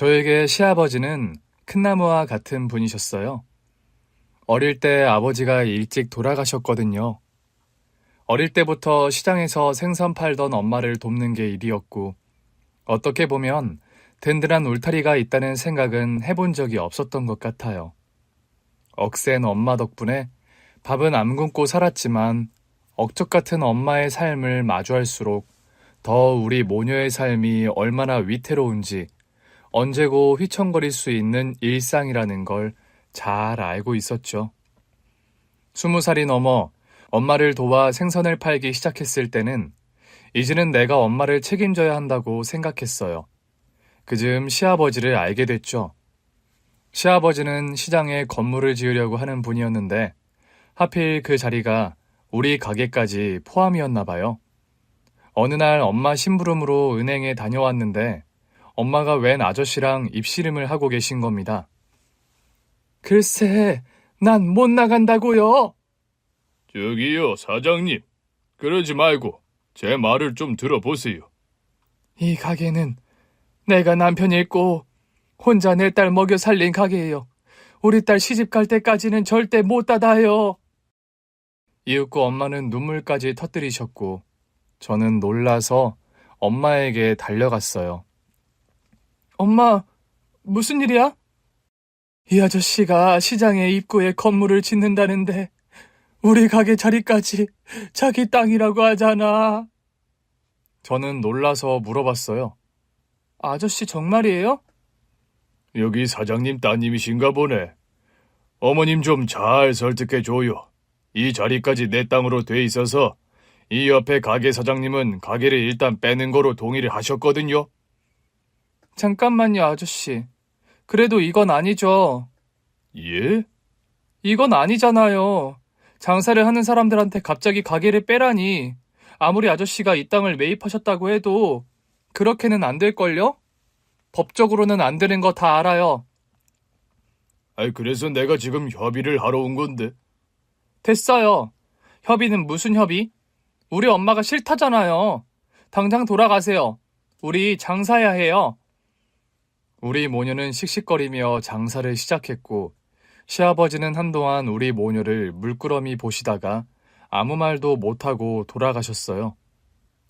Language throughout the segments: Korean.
저에게 시아버지는 큰 나무와 같은 분이셨어요. 어릴 때 아버지가 일찍 돌아가셨거든요. 어릴 때부터 시장에서 생선 팔던 엄마를 돕는 게 일이었고, 어떻게 보면 든든한 울타리가 있다는 생각은 해본 적이 없었던 것 같아요. 억센 엄마 덕분에 밥은 안 굶고 살았지만, 억척 같은 엄마의 삶을 마주할수록 더 우리 모녀의 삶이 얼마나 위태로운지, 언제고 휘청거릴 수 있는 일상이라는 걸 잘 알고 있었죠. 20살이 넘어 엄마를 도와 생선을 팔기 시작했을 때는 이제는 내가 엄마를 책임져야 한다고 생각했어요. 그즈음 시아버지를 알게 됐죠. 시아버지는 시장에 건물을 지으려고 하는 분이었는데 하필 그 자리가 우리 가게까지 포함이었나 봐요. 어느 날 엄마 심부름으로 은행에 다녀왔는데 엄마가 웬 아저씨랑 입씨름을 하고 계신 겁니다. 글쎄, 난 못 나간다고요. 저기요, 사장님. 그러지 말고 제 말을 좀 들어보세요. 이 가게는 내가 남편 잃고 혼자 내 딸 먹여 살린 가게예요. 우리 딸 시집 갈 때까지는 절대 못 닫아요. 이윽고 엄마는 눈물까지 터뜨리셨고 저는 놀라서 엄마에게 달려갔어요. 엄마, 무슨 일이야? 이 아저씨가 시장의 입구에 건물을 짓는다는데 우리 가게 자리까지 자기 땅이라고 하잖아. 저는 놀라서 물어봤어요. 아저씨 정말이에요? 여기 사장님 따님이신가 보네. 어머님 좀 잘 설득해줘요. 이 자리까지 내 땅으로 돼 있어서 이 옆에 가게 사장님은 가게를 일단 빼는 거로 동의를 하셨거든요. 잠깐만요, 아저씨. 그래도 이건 아니죠. 예? 이건 아니잖아요. 장사를 하는 사람들한테 갑자기 가게를 빼라니. 아무리 아저씨가 이 땅을 매입하셨다고 해도 그렇게는 안 될걸요? 법적으로는 안 되는 거 다 알아요. 그래서 내가 지금 협의를 하러 온 건데. 됐어요. 협의는 무슨 협의? 우리 엄마가 싫다잖아요. 당장 돌아가세요. 우리 장사해야 해요. 우리 모녀는 씩씩거리며 장사를 시작했고 시아버지는 한동안 우리 모녀를 물끄러미 보시다가 아무 말도 못하고 돌아가셨어요.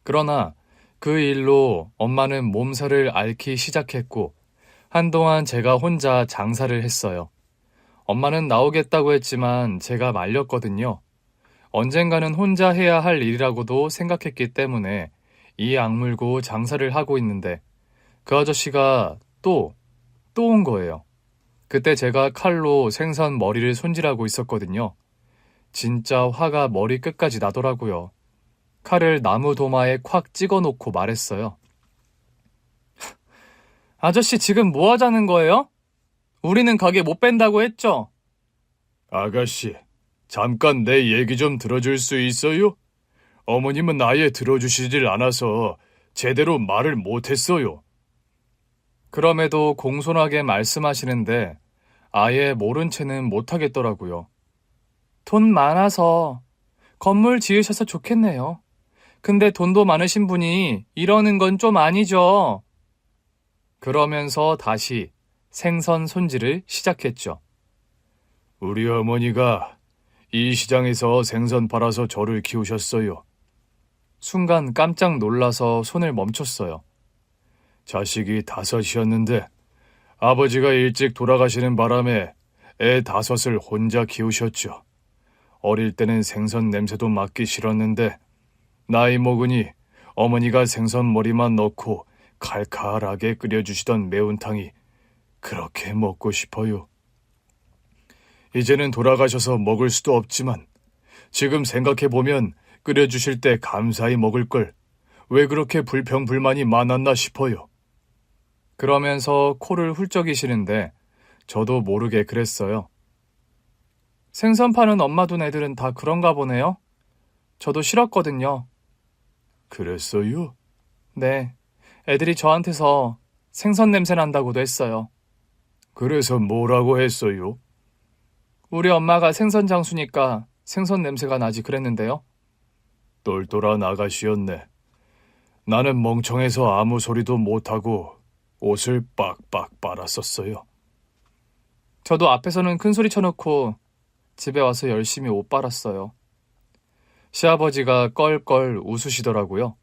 그러나 그 일로 엄마는 몸살을 앓기 시작했고 한동안 제가 혼자 장사를 했어요. 엄마는 나오겠다고 했지만 제가 말렸거든요. 언젠가는 혼자 해야 할 일이라고도 생각했기 때문에 이 악물고 장사를 하고 있는데 그 아저씨가 또 온 거예요. 그때 제가 칼로 생선 머리를 손질하고 있었거든요. 진짜 화가 머리 끝까지 나더라고요. 칼을 나무 도마에 콱 찍어놓고 말했어요. 아저씨 지금 뭐 하자는 거예요? 우리는 가게 못 뺀다고 했죠? 아가씨, 잠깐 내 얘기 좀 들어줄 수 있어요? 어머님은 아예 들어주시질 않아서 제대로 말을 못했어요. 그럼에도 공손하게 말씀하시는데 아예 모른 채는 못하겠더라고요. 돈 많아서 건물 지으셔서 좋겠네요. 근데 돈도 많으신 분이 이러는 건 좀 아니죠. 그러면서 다시 생선 손질을 시작했죠. 우리 어머니가 이 시장에서 생선 팔아서 저를 키우셨어요. 순간 깜짝 놀라서 손을 멈췄어요. 자식이 5이었는데 아버지가 일찍 돌아가시는 바람에 애 5을 혼자 키우셨죠. 어릴 때는 생선 냄새도 맡기 싫었는데 나이 먹으니 어머니가 생선 머리만 넣고 칼칼하게 끓여주시던 매운탕이 그렇게 먹고 싶어요. 이제는 돌아가셔서 먹을 수도 없지만 지금 생각해보면 끓여주실 때 감사히 먹을 걸 왜 그렇게 불평불만이 많았나 싶어요. 그러면서 코를 훌쩍이시는데 저도 모르게 그랬어요. 생선 파는 엄마 둔 애들은 다 그런가 보네요. 저도 싫었거든요. 그랬어요? 네, 애들이 저한테서 생선 냄새 난다고도 했어요. 그래서 뭐라고 했어요? 우리 엄마가 생선 장수니까 생선 냄새가 나지 그랬는데요. 똘똘한 아가씨였네. 나는 멍청해서 아무 소리도 못하고 옷을 빡빡 빨았었어요. 저도 앞에서는 큰 소리 쳐놓고 집에 와서 열심히 옷 빨았어요. 시아버지가 껄껄 웃으시더라고요.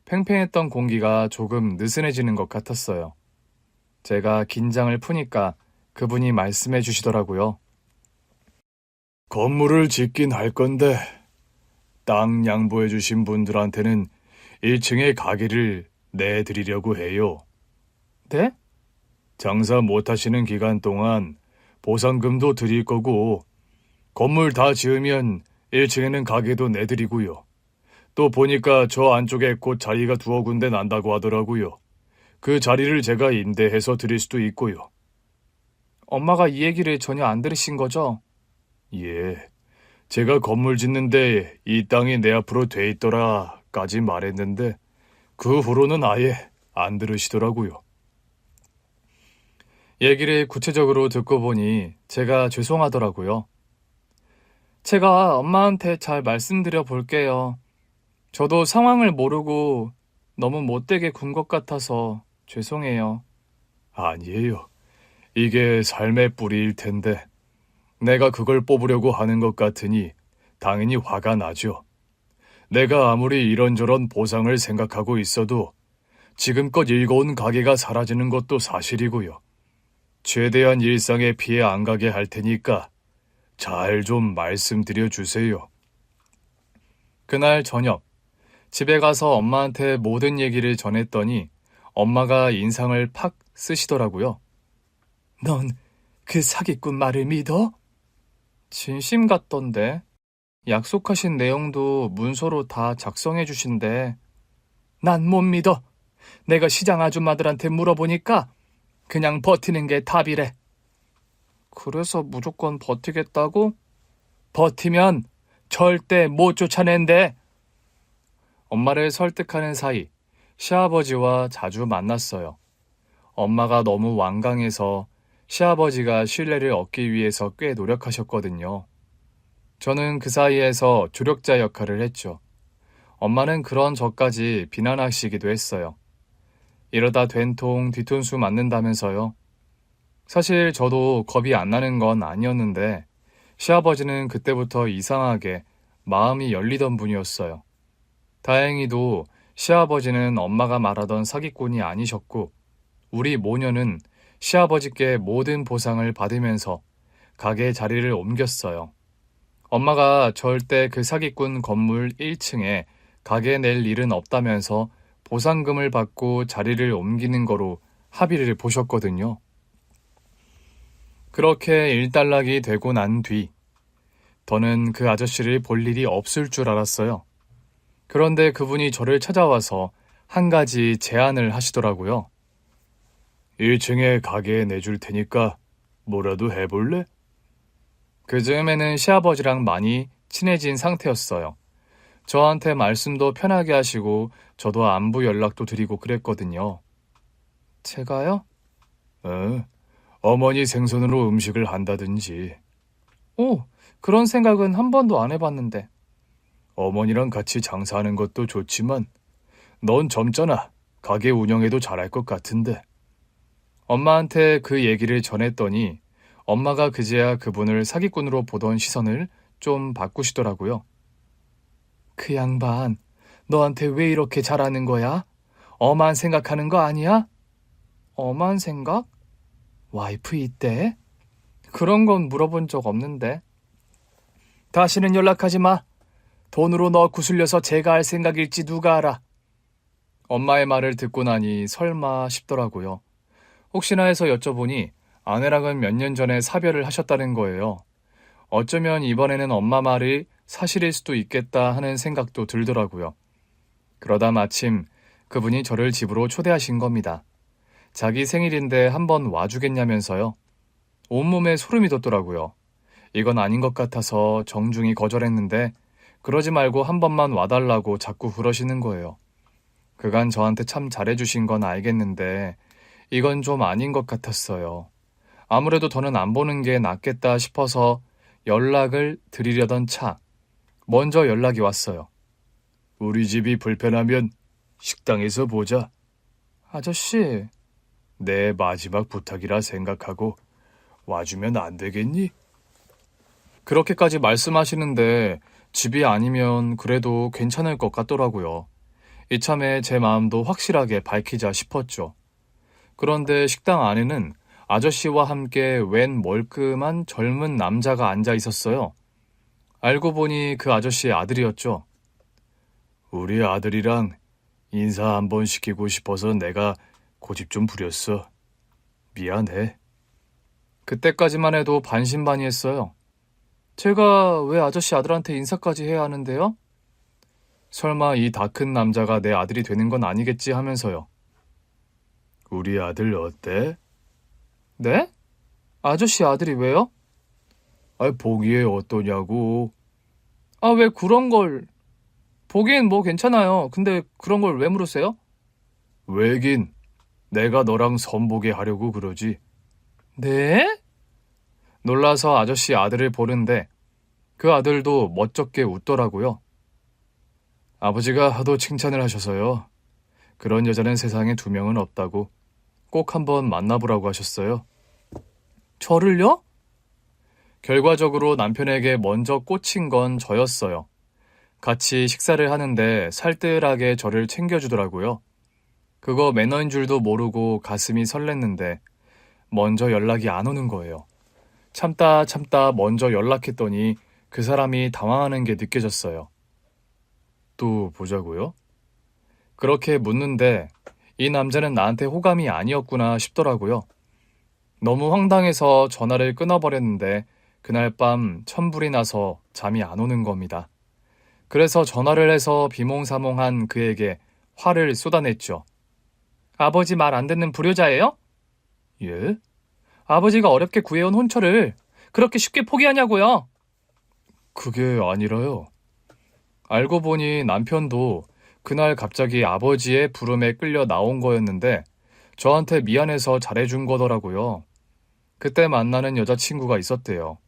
팽팽했던 공기가 조금 느슨해지는 것 같았어요. 제가 긴장을 푸니까 그분이 말씀해 주시더라고요. 건물을 짓긴 할 건데 땅 양보해 주신 분들한테는 1층에 가게를 내드리려고 해요. 네? 장사 못 하시는 기간 동안 보상금도 드릴 거고 건물 다 지으면 1층에는 가게도 내드리고요. 또 보니까 저 안쪽에 곧 자리가 두어 군데 난다고 하더라고요. 그 자리를 제가 임대해서 드릴 수도 있고요. 엄마가 이 얘기를 전혀 안 들으신 거죠? 예, 제가 건물 짓는데 이 땅이 내 앞으로 돼 있더라까지 말했는데 그 후로는 아예 안 들으시더라고요. 얘기를 구체적으로 듣고 보니 제가 죄송하더라고요. 제가 엄마한테 잘 말씀드려 볼게요. 저도 상황을 모르고 너무 못되게 군 것 같아서 죄송해요. 아니에요. 이게 삶의 뿌리일 텐데 내가 그걸 뽑으려고 하는 것 같으니 당연히 화가 나죠. 내가 아무리 이런저런 보상을 생각하고 있어도 지금껏 일궈온 가게가 사라지는 것도 사실이고요. 최대한 일상에 피해 안 가게 할 테니까 잘 좀 말씀드려 주세요. 그날 저녁, 집에 가서 엄마한테 모든 얘기를 전했더니 엄마가 인상을 팍 쓰시더라고요. 넌 그 사기꾼 말을 믿어? 진심 같던데. 약속하신 내용도 문서로 다 작성해 주신대. 난 못 믿어. 내가 시장 아줌마들한테 물어보니까 그냥 버티는 게 답이래. 그래서 무조건 버티겠다고? 버티면 절대 못 쫓아낸대. 엄마를 설득하는 사이 시아버지와 자주 만났어요. 엄마가 너무 완강해서 시아버지가 신뢰를 얻기 위해서 꽤 노력하셨거든요. 저는 그 사이에서 조력자 역할을 했죠. 엄마는 그런 저까지 비난하시기도 했어요. 이러다 된통 뒤통수 맞는다면서요. 사실 저도 겁이 안 나는 건 아니었는데 시아버지는 그때부터 이상하게 마음이 열리던 분이었어요. 다행히도 시아버지는 엄마가 말하던 사기꾼이 아니셨고 우리 모녀는 시아버지께 모든 보상을 받으면서 가게 자리를 옮겼어요. 엄마가 절대 그 사기꾼 건물 1층에 가게 낼 일은 없다면서 보상금을 받고 자리를 옮기는 거로 합의를 보셨거든요. 그렇게 일단락이 되고 난 뒤, 저는 그 아저씨를 볼 일이 없을 줄 알았어요. 그런데 그분이 저를 찾아와서 한 가지 제안을 하시더라고요. 1층에 가게 내줄 테니까 뭐라도 해볼래? 그 즈음에는 시아버지랑 많이 친해진 상태였어요. 저한테 말씀도 편하게 하시고 저도 안부 연락도 드리고 그랬거든요. 제가요? 어머니 생선으로 음식을 한다든지 오, 그런 생각은 한 번도 안 해봤는데. 어머니랑 같이 장사하는 것도 좋지만 넌 젊잖아. 가게 운영해도 잘할 것 같은데. 엄마한테 그 얘기를 전했더니 엄마가 그제야 그분을 사기꾼으로 보던 시선을 좀 바꾸시더라고요. 그 양반, 너한테 왜 이렇게 잘하는 거야? 엄한 생각하는 거 아니야? 엄한 생각? 와이프 있대? 그런 건 물어본 적 없는데. 다시는 연락하지 마. 돈으로 너 구슬려서 제가 할 생각일지 누가 알아. 엄마의 말을 듣고 나니 설마 싶더라고요. 혹시나 해서 여쭤보니 아내랑은 몇 년 전에 사별을 하셨다는 거예요. 어쩌면 이번에는 엄마 말이 사실일 수도 있겠다 하는 생각도 들더라고요. 그러다 마침 그분이 저를 집으로 초대하신 겁니다. 자기 생일인데 한번 와주겠냐면서요. 온몸에 소름이 돋더라고요. 이건 아닌 것 같아서 정중히 거절했는데 그러지 말고 한 번만 와달라고 자꾸 그러시는 거예요. 그간 저한테 참 잘해주신 건 알겠는데 이건 좀 아닌 것 같았어요. 아무래도 더는 안 보는 게 낫겠다 싶어서 연락을 드리려던 차, 먼저 연락이 왔어요. 우리 집이 불편하면 식당에서 보자. 아저씨, 내 마지막 부탁이라 생각하고 와주면 안 되겠니? 그렇게까지 말씀하시는데 집이 아니면 그래도 괜찮을 것 같더라고요. 이참에 제 마음도 확실하게 밝히자 싶었죠. 그런데 식당 안에는 아저씨와 함께 웬 멀끔한 젊은 남자가 앉아 있었어요. 알고 보니 그 아저씨의 아들이었죠. 우리 아들이랑 인사 한번 시키고 싶어서 내가 고집 좀 부렸어. 미안해. 그때까지만 해도 반신반의했어요. 제가 왜 아저씨 아들한테 인사까지 해야 하는데요? 설마 이 다 큰 남자가 내 아들이 되는 건 아니겠지 하면서요. 우리 아들 어때? 네? 아저씨 아들이 왜요? 보기에 어떠냐고. 왜 그런 걸... 보기엔 뭐 괜찮아요. 근데 그런 걸 왜 물으세요? 왜긴 내가 너랑 선보게 하려고 그러지. 네? 놀라서 아저씨 아들을 보는데 그 아들도 멋쩍게 웃더라고요. 아버지가 하도 칭찬을 하셔서요. 그런 여자는 세상에 2명은 없다고 꼭 한번 만나보라고 하셨어요. 저를요? 결과적으로 남편에게 먼저 꽂힌 건 저였어요. 같이 식사를 하는데 살뜰하게 저를 챙겨주더라고요. 그거 매너인 줄도 모르고 가슴이 설렜는데 먼저 연락이 안 오는 거예요. 참다 먼저 연락했더니 그 사람이 당황하는 게 느껴졌어요. 또 보자고요? 그렇게 묻는데 이 남자는 나한테 호감이 아니었구나 싶더라고요. 너무 황당해서 전화를 끊어버렸는데 그날 밤 천불이 나서 잠이 안 오는 겁니다. 그래서 전화를 해서 비몽사몽한 그에게 화를 쏟아냈죠. 아버지 말 안 듣는 불효자예요? 예? 아버지가 어렵게 구해온 혼처를 그렇게 쉽게 포기하냐고요? 그게 아니라요. 알고 보니 남편도 그날 갑자기 아버지의 부름에 끌려 나온 거였는데 저한테 미안해서 잘해준 거더라고요. 그때 만나는 여자친구가 있었대요.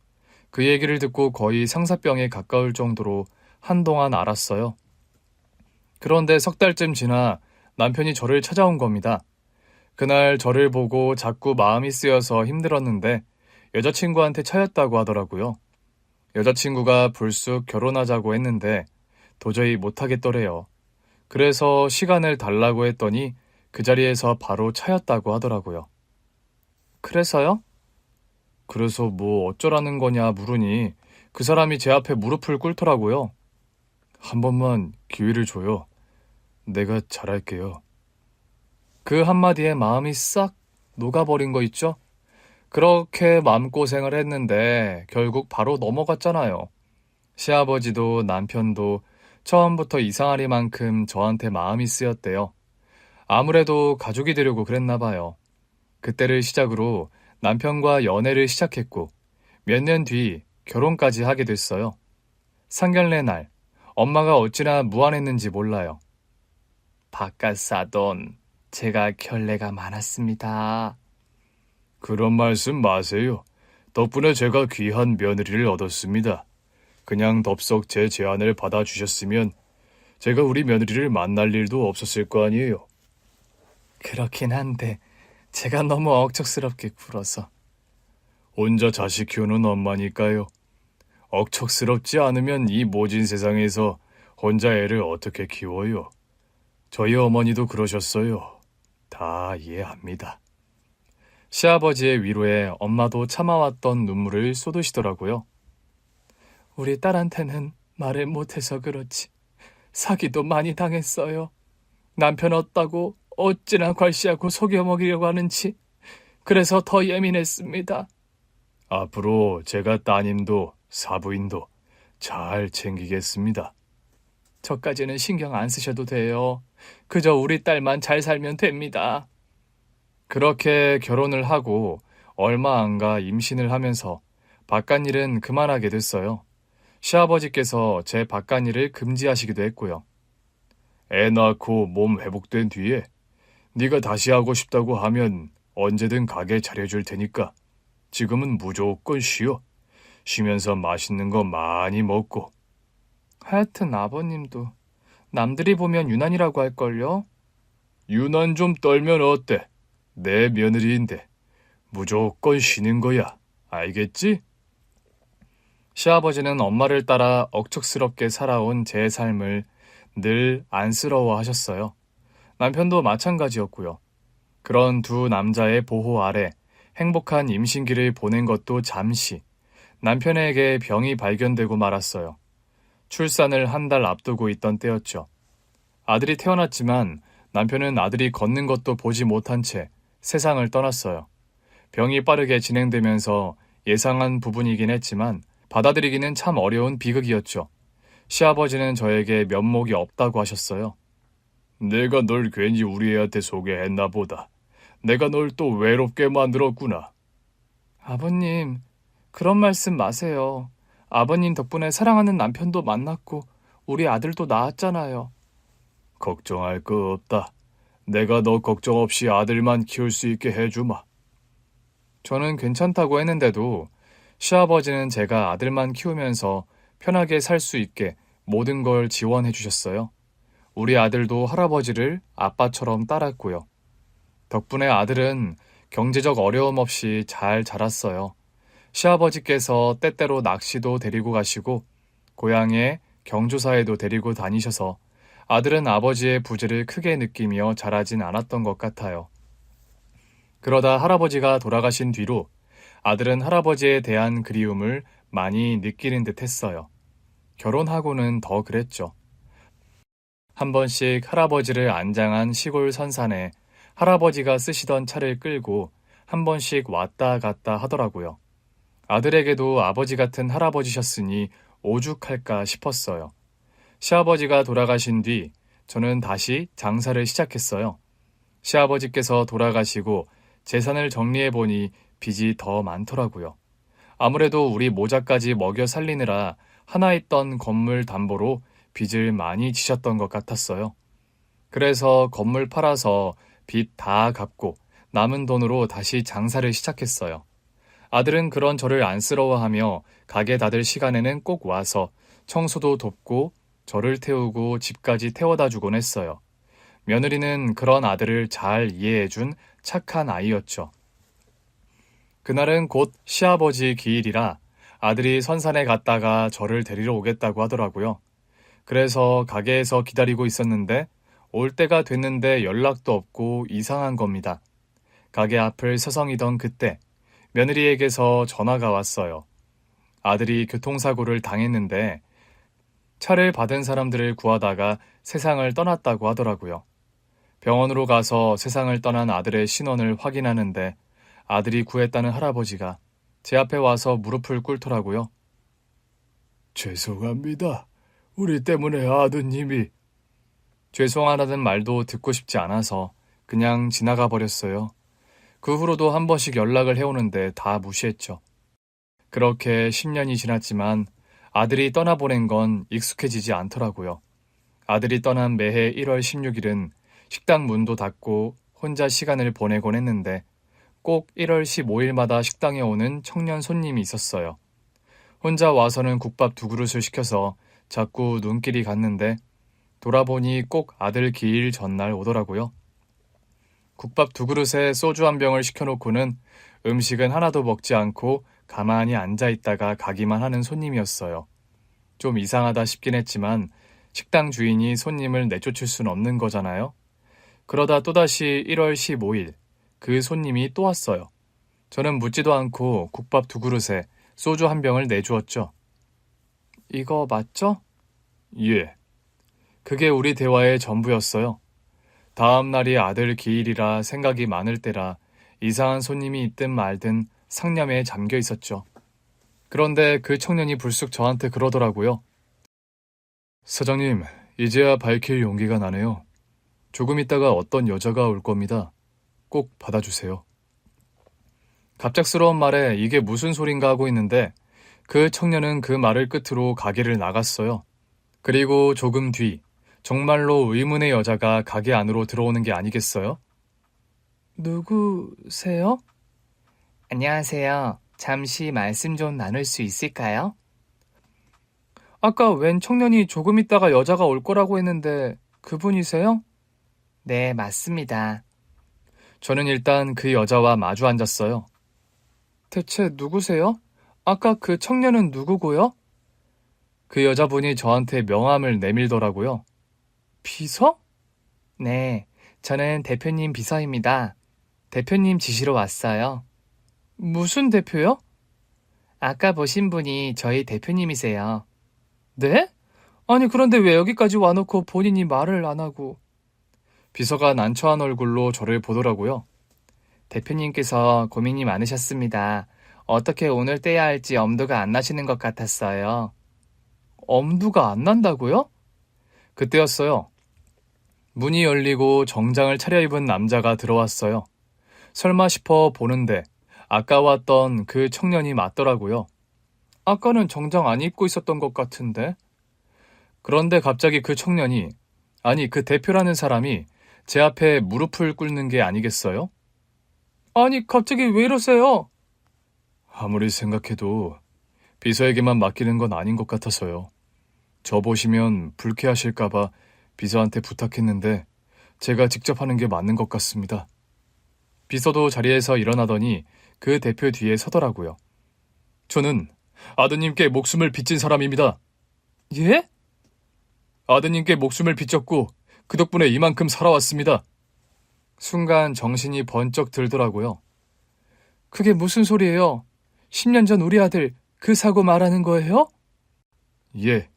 그 얘기를 듣고 거의 상사병에 가까울 정도로 한동안 알았어요. 그런데 3달쯤 지나 남편이 저를 찾아온 겁니다. 그날 저를 보고 자꾸 마음이 쓰여서 힘들었는데 여자친구한테 차였다고 하더라고요. 여자친구가 불쑥 결혼하자고 했는데 도저히 못하겠더래요. 그래서 시간을 달라고 했더니 그 자리에서 바로 차였다고 하더라고요. 그래서요? 그래서 뭐 어쩌라는 거냐 물으니 그 사람이 제 앞에 무릎을 꿇더라고요. 한 번만 기회를 줘요. 내가 잘할게요. 그 한마디에 마음이 싹 녹아버린 거 있죠? 그렇게 마음고생을 했는데 결국 바로 넘어갔잖아요. 시아버지도 남편도 처음부터 이상하리만큼 저한테 마음이 쓰였대요. 아무래도 가족이 되려고 그랬나 봐요. 그때를 시작으로 남편과 연애를 시작했고 몇 년 뒤 결혼까지 하게 됐어요. 상견례 날 엄마가 어찌나 무안했는지 몰라요. 바깥 사돈, 제가 결례가 많았습니다. 그런 말씀 마세요. 덕분에 제가 귀한 며느리를 얻었습니다. 그냥 덥석 제 제안을 받아주셨으면 제가 우리 며느리를 만날 일도 없었을 거 아니에요. 그렇긴 한데 제가 너무 억척스럽게 굴어서. 혼자 자식 키우는 엄마니까요. 억척스럽지 않으면 이 모진 세상에서 혼자 애를 어떻게 키워요? 저희 어머니도 그러셨어요. 다 이해합니다. 시아버지의 위로에 엄마도 참아왔던 눈물을 쏟으시더라고요. 우리 딸한테는 말을 못해서 그렇지. 사기도 많이 당했어요. 남편 없다고 어찌나 괄시하고 속여 먹이려고 하는지. 그래서 더 예민했습니다. 앞으로 제가 따님도 사부인도 잘 챙기겠습니다. 저까지는 신경 안 쓰셔도 돼요. 그저 우리 딸만 잘 살면 됩니다. 그렇게 결혼을 하고 얼마 안 가 임신을 하면서 바깥일은 그만하게 됐어요. 시아버지께서 제 바깥일을 금지하시기도 했고요. 애 낳고 몸 회복된 뒤에 네가 다시 하고 싶다고 하면 언제든 가게 차려줄 테니까 지금은 무조건 쉬어. 쉬면서 맛있는 거 많이 먹고. 하여튼 아버님도 남들이 보면 유난이라고 할걸요? 유난 좀 떨면 어때? 내 며느리인데 무조건 쉬는 거야. 알겠지? 시아버지는 엄마를 따라 억척스럽게 살아온 제 삶을 늘 안쓰러워하셨어요. 남편도 마찬가지였고요. 그런 두 남자의 보호 아래 행복한 임신기를 보낸 것도 잠시 남편에게 병이 발견되고 말았어요. 출산을 한 달 앞두고 있던 때였죠. 아들이 태어났지만 남편은 아들이 걷는 것도 보지 못한 채 세상을 떠났어요. 병이 빠르게 진행되면서 예상한 부분이긴 했지만 받아들이기는 참 어려운 비극이었죠. 시아버지는 저에게 면목이 없다고 하셨어요. 내가 널 괜히 우리 애한테 소개했나 보다. 내가 널 또 외롭게 만들었구나. 아버님, 그런 말씀 마세요. 아버님 덕분에 사랑하는 남편도 만났고 우리 아들도 낳았잖아요. 걱정할 거 없다. 내가 너 걱정 없이 아들만 키울 수 있게 해주마. 저는 괜찮다고 했는데도 시아버지는 제가 아들만 키우면서 편하게 살 수 있게 모든 걸 지원해 주셨어요. 우리 아들도 할아버지를 아빠처럼 따랐고요. 덕분에 아들은 경제적 어려움 없이 잘 자랐어요. 시아버지께서 때때로 낚시도 데리고 가시고 고향에 경조사에도 데리고 다니셔서 아들은 아버지의 부재를 크게 느끼며 자라진 않았던 것 같아요. 그러다 할아버지가 돌아가신 뒤로 아들은 할아버지에 대한 그리움을 많이 느끼는 듯 했어요. 결혼하고는 더 그랬죠. 한 번씩 할아버지를 안장한 시골 선산에 할아버지가 쓰시던 차를 끌고 한 번씩 왔다 갔다 하더라고요. 아들에게도 아버지 같은 할아버지셨으니 오죽할까 싶었어요. 시아버지가 돌아가신 뒤 저는 다시 장사를 시작했어요. 시아버지께서 돌아가시고 재산을 정리해보니 빚이 더 많더라고요. 아무래도 우리 모자까지 먹여 살리느라 하나 있던 건물 담보로 빚을 많이 지셨던 것 같았어요. 그래서 건물 팔아서 빚 다 갚고 남은 돈으로 다시 장사를 시작했어요. 아들은 그런 저를 안쓰러워하며 가게 닫을 시간에는 꼭 와서 청소도 돕고 저를 태우고 집까지 태워다 주곤 했어요. 며느리는 그런 아들을 잘 이해해준 착한 아이였죠. 그날은 곧 시아버지 기일이라 아들이 선산에 갔다가 저를 데리러 오겠다고 하더라고요. 그래서 가게에서 기다리고 있었는데 올 때가 됐는데 연락도 없고 이상한 겁니다. 가게 앞을 서성이던 그때 며느리에게서 전화가 왔어요. 아들이 교통사고를 당했는데 차를 받은 사람들을 구하다가 세상을 떠났다고 하더라고요. 병원으로 가서 세상을 떠난 아들의 신원을 확인하는데 아들이 구했다는 할아버지가 제 앞에 와서 무릎을 꿇더라고요. 죄송합니다. 우리 때문에 아드님이. 죄송하다는 말도 듣고 싶지 않아서 그냥 지나가 버렸어요. 그 후로도 한 번씩 연락을 해오는데 다 무시했죠. 그렇게 10년이 지났지만 아들이 떠나보낸 건 익숙해지지 않더라고요. 아들이 떠난 매해 1월 16일은 식당 문도 닫고 혼자 시간을 보내곤 했는데 꼭 1월 15일마다 식당에 오는 청년 손님이 있었어요. 혼자 와서는 국밥 2그릇을 시켜서 자꾸 눈길이 갔는데 돌아보니 꼭 아들 기일 전날 오더라고요. 국밥 2그릇에 소주 1병을 시켜놓고는 음식은 하나도 먹지 않고 가만히 앉아있다가 가기만 하는 손님이었어요. 좀 이상하다 싶긴 했지만 식당 주인이 손님을 내쫓을 순 없는 거잖아요. 그러다 또다시 1월 15일 그 손님이 또 왔어요. 저는 묻지도 않고 국밥 2그릇에 소주 1병을 내주었죠. 이거 맞죠? 예. 그게 우리 대화의 전부였어요. 다음 날이 아들 기일이라 생각이 많을 때라 이상한 손님이 있든 말든 상념에 잠겨 있었죠. 그런데 그 청년이 불쑥 저한테 그러더라고요. 사장님, 이제야 밝힐 용기가 나네요. 조금 있다가 어떤 여자가 올 겁니다. 꼭 받아주세요. 갑작스러운 말에 이게 무슨 소린가 하고 있는데 그 청년은 그 말을 끝으로 가게를 나갔어요. 그리고 조금 뒤 정말로 의문의 여자가 가게 안으로 들어오는 게 아니겠어요? 누구세요? 안녕하세요. 잠시 말씀 좀 나눌 수 있을까요? 아까 웬 청년이 조금 있다가 여자가 올 거라고 했는데 그분이세요? 네, 맞습니다. 저는 일단 그 여자와 마주 앉았어요. 대체 누구세요? 아까 그 청년은 누구고요? 그 여자분이 저한테 명함을 내밀더라고요. 비서? 네, 저는 대표님 비서입니다. 대표님 지시로 왔어요. 무슨 대표요? 아까 보신 분이 저희 대표님이세요. 네? 아니, 그런데 왜 여기까지 와놓고 본인이 말을 안 하고. 비서가 난처한 얼굴로 저를 보더라고요. 대표님께서 고민이 많으셨습니다. 어떻게 오늘 떼야 할지 엄두가 안 나시는 것 같았어요. 엄두가 안 난다고요? 그때였어요. 문이 열리고 정장을 차려입은 남자가 들어왔어요. 설마 싶어 보는데 아까 왔던 그 청년이 맞더라고요. 아까는 정장 안 입고 있었던 것 같은데. 그런데 갑자기 그 청년이, 아니 그 대표라는 사람이 제 앞에 무릎을 꿇는 게 아니겠어요? 아니 갑자기 왜 이러세요? 아무리 생각해도 비서에게만 맡기는 건 아닌 것 같아서요. 저 보시면 불쾌하실까봐 비서한테 부탁했는데 제가 직접 하는 게 맞는 것 같습니다. 비서도 자리에서 일어나더니 그 대표 뒤에 서더라고요. 저는 아드님께 목숨을 빚진 사람입니다. 예? 아드님께 목숨을 빚졌고 그 덕분에 이만큼 살아왔습니다. 순간 정신이 번쩍 들더라고요. 그게 무슨 소리예요? 10년 전 우리 아들 그 사고 말하는 거예요? 예.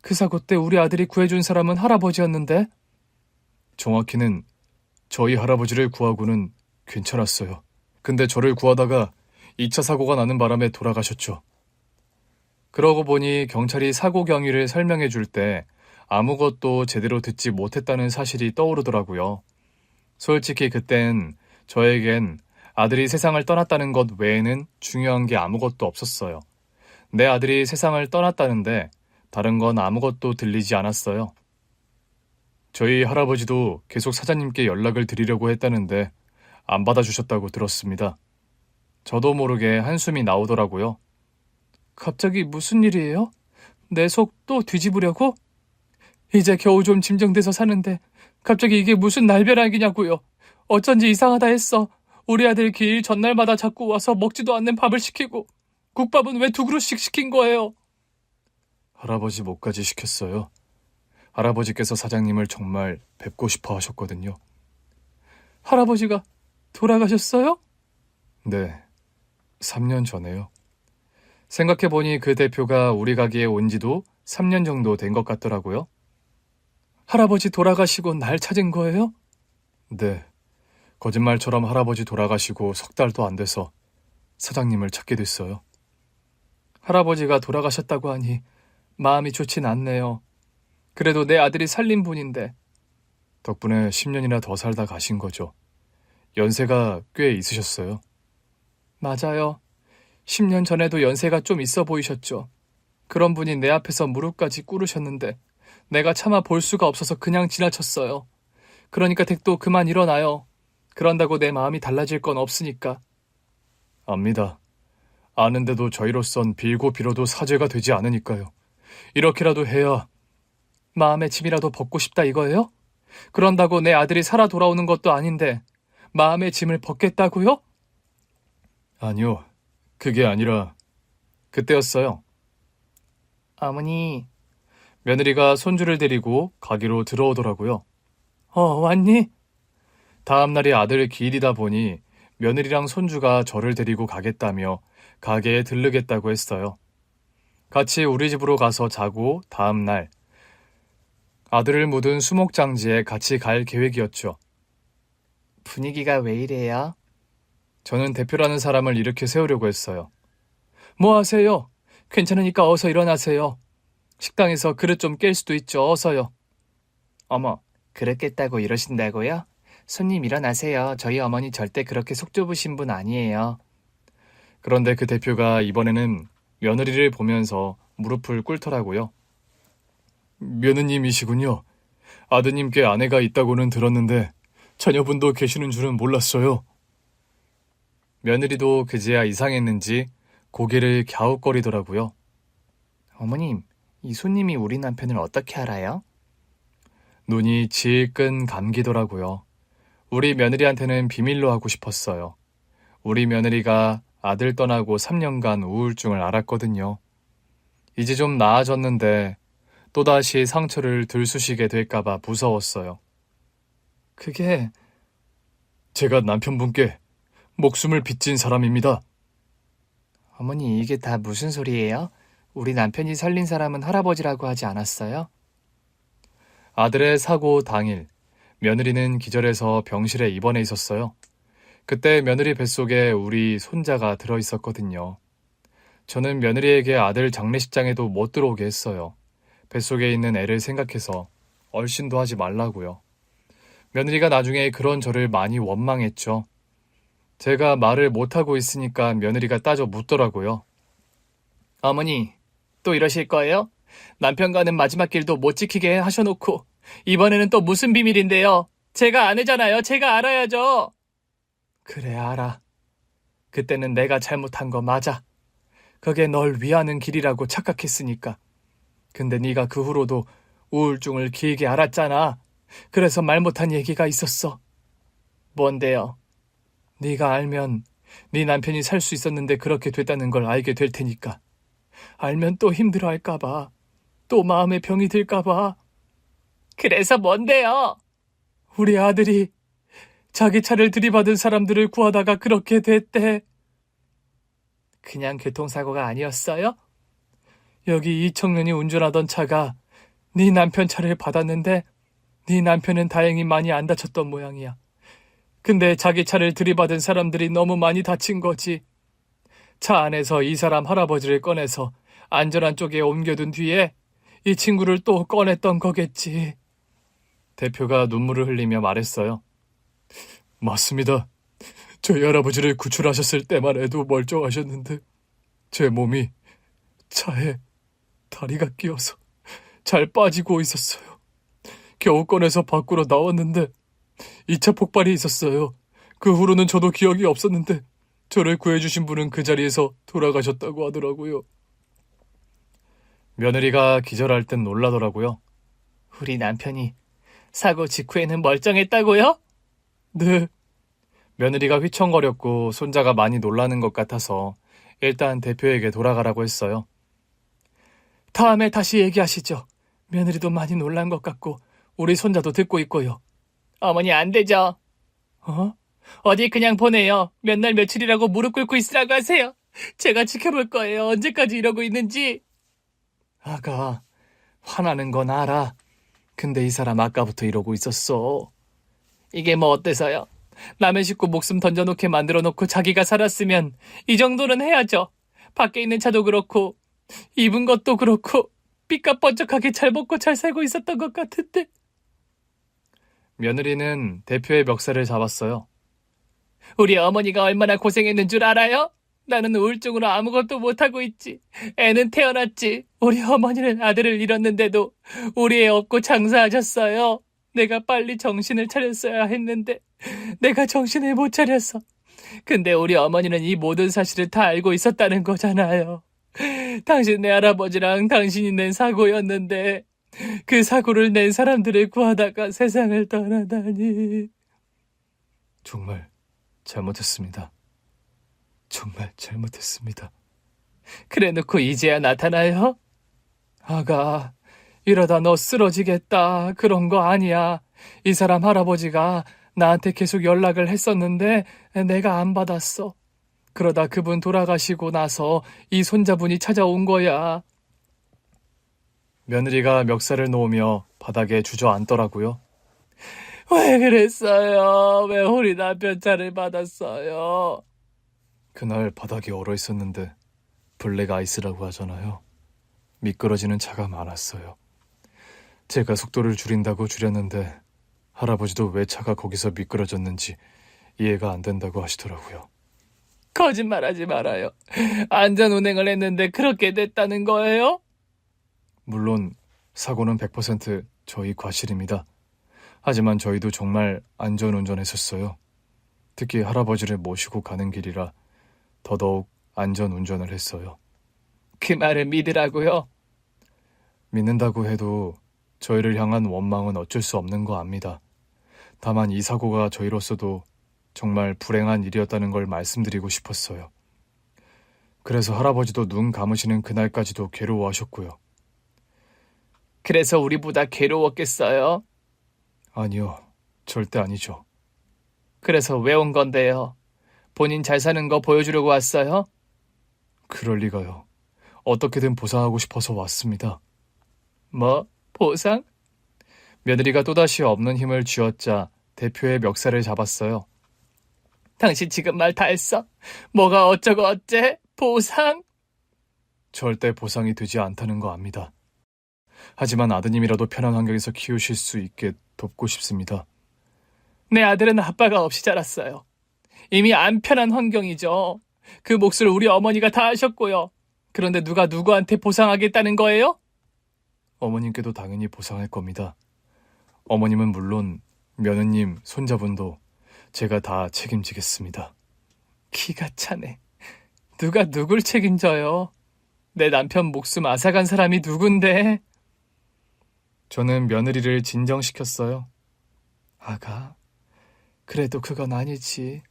그 사고 때 우리 아들이 구해준 사람은 할아버지였는데? 정확히는 저희 할아버지를 구하고는 괜찮았어요. 근데 저를 구하다가 2차 사고가 나는 바람에 돌아가셨죠. 그러고 보니 경찰이 사고 경위를 설명해 줄 때 아무것도 제대로 듣지 못했다는 사실이 떠오르더라고요. 솔직히 그땐 저에겐 아들이 세상을 떠났다는 것 외에는 중요한 게 아무것도 없었어요. 내 아들이 세상을 떠났다는데 다른 건 아무것도 들리지 않았어요. 저희 할아버지도 계속 사장님께 연락을 드리려고 했다는데 안 받아주셨다고 들었습니다. 저도 모르게 한숨이 나오더라고요. 갑자기 무슨 일이에요? 내 속 또 뒤집으려고? 이제 겨우 좀 진정돼서 사는데 갑자기 이게 무슨 날벼락이냐고요. 어쩐지 이상하다 했어. 우리 아들 기일 전날마다 자꾸 와서 먹지도 않는 밥을 시키고 국밥은 왜 2그릇씩 시킨 거예요? 할아버지 목까지 시켰어요. 할아버지께서 사장님을 정말 뵙고 싶어 하셨거든요. 할아버지가 돌아가셨어요? 네, 3년 전에요. 생각해보니 그 대표가 우리 가게에 온 지도 3년 정도 된 것 같더라고요. 할아버지 돌아가시고 날 찾은 거예요? 네, 거짓말처럼 할아버지 돌아가시고 3달도 안 돼서 사장님을 찾게 됐어요. 할아버지가 돌아가셨다고 하니 마음이 좋진 않네요. 그래도 내 아들이 살린 분인데. 덕분에 10년이나 더 살다 가신 거죠. 연세가 꽤 있으셨어요. 맞아요. 10년 전에도 연세가 좀 있어 보이셨죠. 그런 분이 내 앞에서 무릎까지 꿇으셨는데 내가 차마 볼 수가 없어서 그냥 지나쳤어요. 그러니까 댁도 그만 일어나요. 그런다고 내 마음이 달라질 건 없으니까. 압니다. 아는데도 저희로선 빌고 빌어도 사죄가 되지 않으니까요. 이렇게라도 해야 마음의 짐이라도 벗고 싶다 이거예요? 그런다고 내 아들이 살아 돌아오는 것도 아닌데 마음의 짐을 벗겠다고요? 아니요. 그게 아니라 그때였어요. 어머니. 며느리가 손주를 데리고 가게로 들어오더라고요. 왔니? 다음 날이 아들 기일이다 보니 며느리랑 손주가 저를 데리고 가겠다며 가게에 들르겠다고 했어요. 같이 우리 집으로 가서 자고 다음 날 아들을 묻은 수목장지에 같이 갈 계획이었죠. 분위기가 왜 이래요? 저는 대표라는 사람을 이렇게 세우려고 했어요. 뭐 하세요? 괜찮으니까 어서 일어나세요. 식당에서 그릇 좀 깰 수도 있죠. 어서요. 어머, 그릇 깼다고 이러신다고요? 손님 일어나세요. 저희 어머니 절대 그렇게 속 좁으신 분 아니에요. 그런데 그 대표가 이번에는 며느리를 보면서 무릎을 꿇더라고요. 며느님이시군요. 아드님께 아내가 있다고는 들었는데 자녀분도 계시는 줄은 몰랐어요. 며느리도 그제야 이상했는지 고개를 갸웃거리더라고요. 어머님, 이 손님이 우리 남편을 어떻게 알아요? 눈이 질끈 감기더라고요. 우리 며느리한테는 비밀로 하고 싶었어요. 우리 며느리가 아들 떠나고 3년간 우울증을 앓았거든요. 이제 좀 나아졌는데 또다시 상처를 들쑤시게 될까봐 무서웠어요. 그게 제가 남편분께 목숨을 빚진 사람입니다. 어머니, 이게 다 무슨 소리예요? 우리 남편이 살린 사람은 할아버지라고 하지 않았어요? 아들의 사고 당일, 며느리는 기절해서 병실에 입원해 있었어요. 그때 며느리 뱃속에 우리 손자가 들어있었거든요. 저는 며느리에게 아들 장례식장에도 못 들어오게 했어요. 뱃속에 있는 애를 생각해서 얼씬도 하지 말라고요. 며느리가 나중에 그런 저를 많이 원망했죠. 제가 말을 못하고 있으니까 며느리가 따져 묻더라고요. 어머니, 또 이러실 거예요? 남편 가는 마지막 길도 못 지키게 하셔놓고 이번에는 또 무슨 비밀인데요? 제가 아내잖아요. 제가 알아야죠. 그래, 알아. 그때는 내가 잘못한 거 맞아. 그게 널 위하는 길이라고 착각했으니까. 근데 네가 그 후로도 우울증을 길게 앓았잖아. 그래서 말 못한 얘기가 있었어. 뭔데요? 네가 알면 네 남편이 살 수 있었는데 그렇게 됐다는 걸 알게 될 테니까. 알면 또 힘들어할까 봐. 또 마음에 병이 들까 봐. 그래서 뭔데요? 우리 아들이 자기 차를 들이받은 사람들을 구하다가 그렇게 됐대. 그냥 교통사고가 아니었어요? 여기 이 청년이 운전하던 차가 네 남편 차를 받았는데 네 남편은 다행히 많이 안 다쳤던 모양이야. 근데 자기 차를 들이받은 사람들이 너무 많이 다친 거지. 차 안에서 이 사람 할아버지를 꺼내서 안전한 쪽에 옮겨둔 뒤에 이 친구를 또 꺼냈던 거겠지. 대표가 눈물을 흘리며 말했어요. 맞습니다. 저희 할아버지를 구출하셨을 때만 해도 멀쩡하셨는데 제 몸이 차에 다리가 끼어서 잘 빠지고 있었어요. 겨우 꺼내서 밖으로 나왔는데 2차 폭발이 있었어요. 그 후로는 저도 기억이 없었는데 저를 구해주신 분은 그 자리에서 돌아가셨다고 하더라고요. 며느리가 기절할 땐 놀라더라고요. 우리 남편이 사고 직후에는 멀쩡했다고요? 네. 며느리가 휘청거렸고 손자가 많이 놀라는 것 같아서 일단 대표에게 돌아가라고 했어요. 다음에 다시 얘기하시죠. 며느리도 많이 놀란 것 같고 우리 손자도 듣고 있고요. 어머니, 안 되죠. 어디 그냥 보내요. 몇 날 며칠이라고 무릎 꿇고 있으라고 하세요. 제가 지켜볼 거예요. 언제까지 이러고 있는지. 아가, 화나는 건 알아. 근데 이 사람 아까부터 이러고 있었어. 이게 뭐 어때서요? 남의 식구 목숨 던져놓게 만들어놓고 자기가 살았으면 이 정도는 해야죠. 밖에 있는 차도 그렇고 입은 것도 그렇고 삐까뻔쩍하게 잘 먹고 잘 살고 있었던 것 같은데. 며느리는 대표의 멱살을 잡았어요. 우리 어머니가 얼마나 고생했는 줄 알아요? 나는 우울증으로 아무것도 못하고 있지. 애는 태어났지. 우리 어머니는 아들을 잃었는데도 우리 애 업고 장사하셨어요. 내가 빨리 정신을 차렸어야 했는데 내가 정신을 못 차렸어. 근데 우리 어머니는 이 모든 사실을 다 알고 있었다는 거잖아요. 당신네 할아버지랑 당신이 낸 사고였는데 그 사고를 낸 사람들을 구하다가 세상을 떠나다니. 정말 잘못했습니다. 정말 잘못했습니다. 그래놓고 이제야 나타나요? 아가, 이러다 너 쓰러지겠다. 그런 거 아니야. 이 사람 할아버지가 나한테 계속 연락을 했었는데 내가 안 받았어. 그러다 그분 돌아가시고 나서 이 손자분이 찾아온 거야. 며느리가 멱살을 놓으며 바닥에 주저앉더라고요. 왜 그랬어요? 왜 우리 남편 차를 받았어요? 그날 바닥에 얼어 있었는데 블랙 아이스라고 하잖아요. 미끄러지는 차가 많았어요. 제가 속도를 줄인다고 줄였는데 할아버지도 왜 차가 거기서 미끄러졌는지 이해가 안 된다고 하시더라고요. 거짓말하지 말아요. 안전 운행을 했는데 그렇게 됐다는 거예요? 물론 사고는 100% 저희 과실입니다. 하지만 저희도 정말 안전 운전했었어요. 특히 할아버지를 모시고 가는 길이라 더더욱 안전 운전을 했어요. 그 말을 믿으라고요? 믿는다고 해도 저희를 향한 원망은 어쩔 수 없는 거 압니다. 다만 이 사고가 저희로서도 정말 불행한 일이었다는 걸 말씀드리고 싶었어요. 그래서 할아버지도 눈 감으시는 그날까지도 괴로워하셨고요. 그래서 우리보다 괴로웠겠어요? 아니요, 절대 아니죠. 그래서 왜 온 건데요? 본인 잘 사는 거 보여주려고 왔어요? 그럴 리가요. 어떻게든 보상하고 싶어서 왔습니다. 뭐? 보상? 며느리가 또다시 없는 힘을 쥐어짜 대표의 멱살을 잡았어요. 당신 지금 말 다 했어? 뭐가 어쩌고 어째? 보상? 절대 보상이 되지 않다는 거 압니다. 하지만 아드님이라도 편한 환경에서 키우실 수 있게 돕고 싶습니다. 내 아들은 아빠가 없이 자랐어요. 이미 안 편한 환경이죠. 그 몫을 우리 어머니가 다 하셨고요. 그런데 누가 누구한테 보상하겠다는 거예요? 어머님께도 당연히 보상할 겁니다. 어머님은 물론 며느님, 손자분도 제가 다 책임지겠습니다. 기가 차네. 누가 누굴 책임져요? 내 남편 목숨 앗아간 사람이 누군데? 저는 며느리를 진정시켰어요. 아가, 그래도 그건 아니지.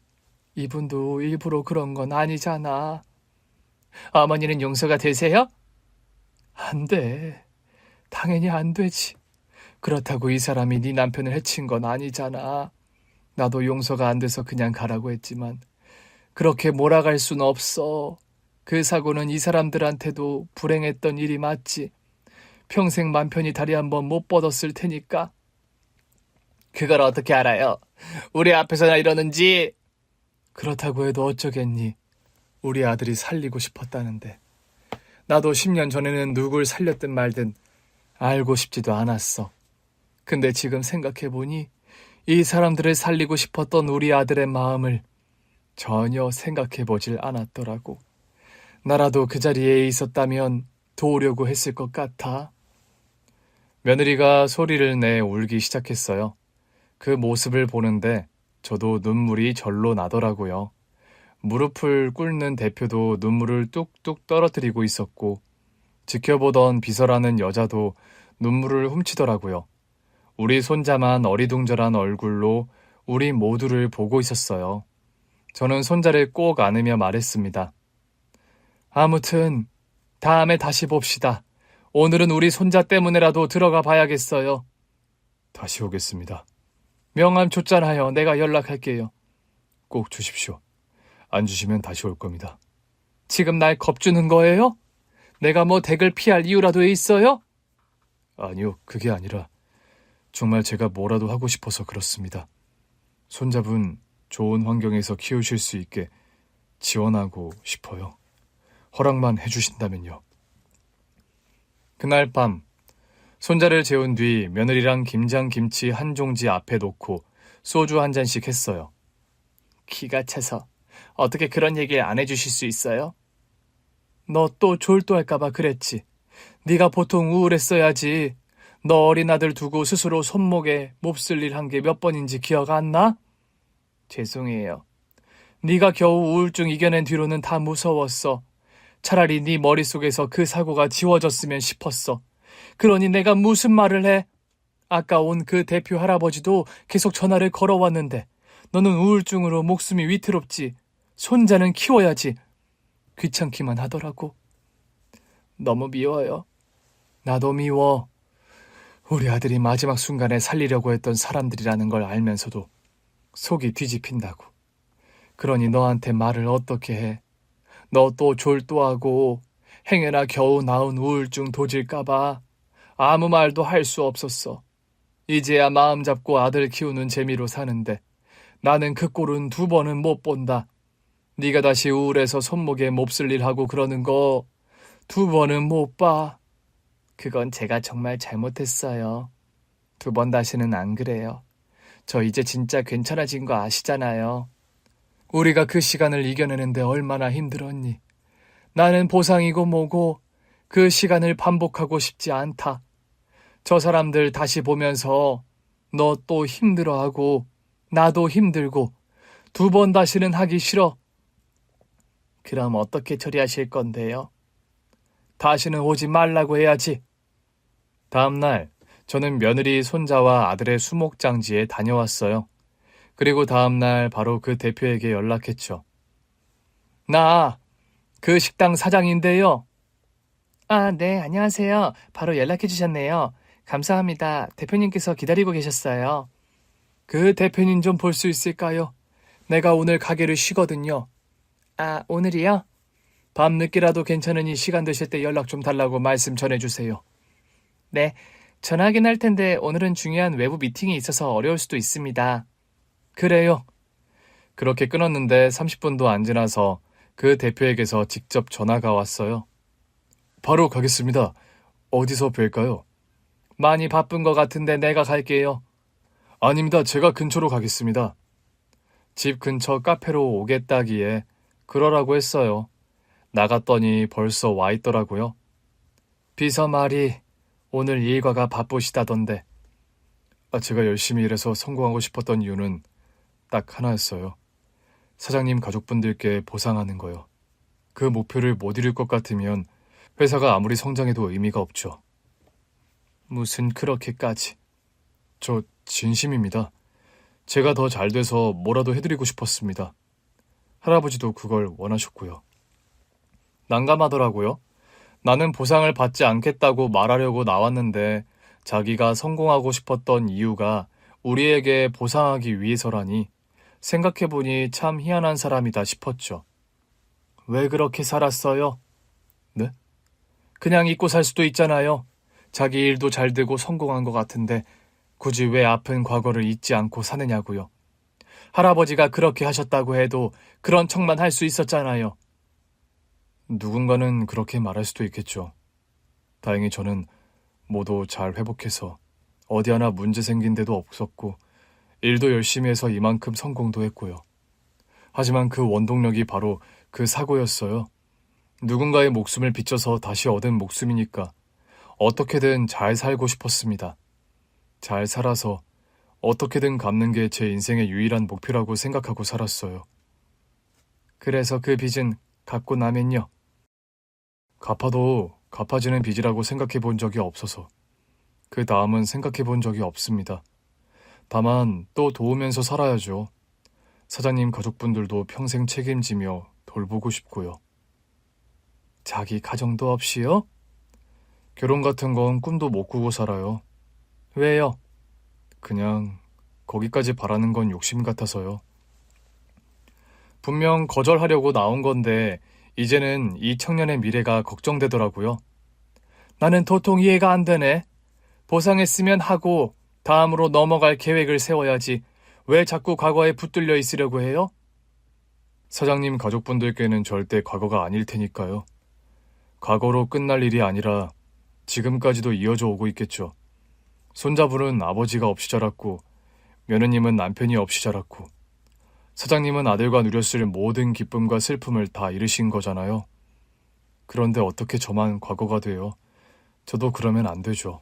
이분도 일부러 그런 건 아니잖아. 어머니는 용서가 되세요? 안 돼. 당연히 안 되지. 그렇다고 이 사람이 네 남편을 해친 건 아니잖아. 나도 용서가 안 돼서 그냥 가라고 했지만 그렇게 몰아갈 순 없어. 그 사고는 이 사람들한테도 불행했던 일이 맞지. 평생 맘 편히 다리 한번 못 뻗었을 테니까. 그걸 어떻게 알아요? 우리 앞에서나 이러는지. 그렇다고 해도 어쩌겠니. 우리 아들이 살리고 싶었다는데. 나도 10년 전에는 누굴 살렸든 말든 알고 싶지도 않았어. 근데 지금 생각해보니 이 사람들을 살리고 싶었던 우리 아들의 마음을 전혀 생각해보질 않았더라고. 나라도 그 자리에 있었다면 도우려고 했을 것 같아. 며느리가 소리를 내 울기 시작했어요. 그 모습을 보는데 저도 눈물이 절로 나더라고요. 무릎을 꿇는 대표도 눈물을 뚝뚝 떨어뜨리고 있었고 지켜보던 비서라는 여자도 눈물을 훔치더라고요. 우리 손자만 어리둥절한 얼굴로 우리 모두를 보고 있었어요. 저는 손자를 꼭 안으며 말했습니다. 아무튼 다음에 다시 봅시다. 오늘은 우리 손자 때문에라도 들어가 봐야겠어요. 다시 오겠습니다. 명함 줬잖아요. 내가 연락할게요. 꼭 주십시오. 안 주시면 다시 올 겁니다. 지금 날 겁주는 거예요? 내가 뭐 댁을 피할 이유라도 있어요? 아니요, 그게 아니라 정말 제가 뭐라도 하고 싶어서 그렇습니다. 손자분 좋은 환경에서 키우실 수 있게 지원하고 싶어요. 허락만 해주신다면요. 그날 밤 손자를 재운 뒤 며느리랑 김장김치 한 종지 앞에 놓고 소주 한 잔씩 했어요. 기가 차서 어떻게 그런 얘기를 안 해주실 수 있어요? 너 또 졸도할까봐 그랬지. 네가 보통 우울했어야지. 너 어린 아들 두고 스스로 손목에 몹쓸 일 한 게 몇 번인지 기억 안 나? 죄송해요. 네가 겨우 우울증 이겨낸 뒤로는 다 무서웠어. 차라리 네 머릿속에서 그 사고가 지워졌으면 싶었어. 그러니 내가 무슨 말을 해? 아까 온 그 대표 할아버지도 계속 전화를 걸어왔는데 너는 우울증으로 목숨이 위태롭지. 손자는 키워야지. 귀찮기만 하더라고. 너무 미워요. 나도 미워. 우리 아들이 마지막 순간에 살리려고 했던 사람들이라는 걸 알면서도 속이 뒤집힌다고. 그러니 너한테 말을 어떻게 해. 너 또 졸도하고 행여나 겨우 나은 우울증 도질까봐 아무 말도 할 수 없었어. 이제야 마음 잡고 아들 키우는 재미로 사는데 나는 그 꼴은 2번은 못 본다. 네가 다시 우울해서 손목에 몹쓸 일 하고 그러는 거 2번은 못 봐. 그건 제가 정말 잘못했어요. 2번 다시는 안 그래요. 저 이제 진짜 괜찮아진 거 아시잖아요. 우리가 그 시간을 이겨내는데 얼마나 힘들었니. 나는 보상이고 뭐고 그 시간을 반복하고 싶지 않다. 저 사람들 다시 보면서 너 또 힘들어하고 나도 힘들고 2번 다시는 하기 싫어. 그럼 어떻게 처리하실 건데요? 다시는 오지 말라고 해야지. 다음 날 저는 며느리 손자와 아들의 수목장지에 다녀왔어요. 그리고 다음날 바로 그 대표에게 연락했죠. 나 그 식당 사장인데요. 아, 네, 안녕하세요. 바로 연락해 주셨네요. 감사합니다. 대표님께서 기다리고 계셨어요. 그 대표님 좀 볼 수 있을까요? 내가 오늘 가게를 쉬거든요. 아, 오늘이요? 밤늦게라도 괜찮으니 시간 되실 때 연락 좀 달라고 말씀 전해주세요. 네, 전화하긴 할 텐데 오늘은 중요한 외부 미팅이 있어서 어려울 수도 있습니다. 그래요. 그렇게 끊었는데 30분도 안 지나서 그 대표에게서 직접 전화가 왔어요. 바로 가겠습니다. 어디서 뵐까요? 많이 바쁜 것 같은데 내가 갈게요. 아닙니다. 제가 근처로 가겠습니다. 집 근처 카페로 오겠다기에 그러라고 했어요. 나갔더니 벌써 와 있더라고요. 비서 말이 오늘 일과가 바쁘시다던데. 제가 열심히 일해서 성공하고 싶었던 이유는 딱 하나였어요. 사장님 가족분들께 보상하는 거요. 그 목표를 못 이룰 것 같으면 회사가 아무리 성장해도 의미가 없죠. 무슨 그렇게까지. 저 진심입니다. 제가 더 잘 돼서 뭐라도 해드리고 싶었습니다. 할아버지도 그걸 원하셨고요. 난감하더라고요. 나는 보상을 받지 않겠다고 말하려고 나왔는데 자기가 성공하고 싶었던 이유가 우리에게 보상하기 위해서라니 생각해보니 참 희한한 사람이다 싶었죠. 왜 그렇게 살았어요? 네? 그냥 잊고 살 수도 있잖아요. 자기 일도 잘 되고 성공한 것 같은데 굳이 왜 아픈 과거를 잊지 않고 사느냐고요. 할아버지가 그렇게 하셨다고 해도 그런 척만 할 수 있었잖아요. 누군가는 그렇게 말할 수도 있겠죠. 다행히 저는 모두 잘 회복해서 어디 하나 문제 생긴 데도 없었고 일도 열심히 해서 이만큼 성공도 했고요. 하지만 그 원동력이 바로 그 사고였어요. 누군가의 목숨을 비춰서 다시 얻은 목숨이니까 어떻게든 잘 살고 싶었습니다. 잘 살아서 어떻게든 갚는 게 제 인생의 유일한 목표라고 생각하고 살았어요. 그래서 그 빚은 갚고 나면요. 갚아도 갚아지는 빚이라고 생각해 본 적이 없어서 그 다음은 생각해 본 적이 없습니다. 다만 또 도우면서 살아야죠. 사장님 가족분들도 평생 책임지며 돌보고 싶고요. 자기 가정도 없이요? 결혼 같은 건 꿈도 못 꾸고 살아요. 왜요? 그냥 거기까지 바라는 건 욕심 같아서요. 분명 거절하려고 나온 건데 이제는 이 청년의 미래가 걱정되더라고요. 나는 도통 이해가 안 되네. 보상했으면 하고 다음으로 넘어갈 계획을 세워야지. 왜 자꾸 과거에 붙들려 있으려고 해요? 사장님 가족분들께는 절대 과거가 아닐 테니까요. 과거로 끝날 일이 아니라 지금까지도 이어져 오고 있겠죠. 손자분은 아버지가 없이 자랐고 며느님은 남편이 없이 자랐고 사장님은 아들과 누렸을 모든 기쁨과 슬픔을 다 잃으신 거잖아요. 그런데 어떻게 저만 과거가 돼요? 저도 그러면 안 되죠.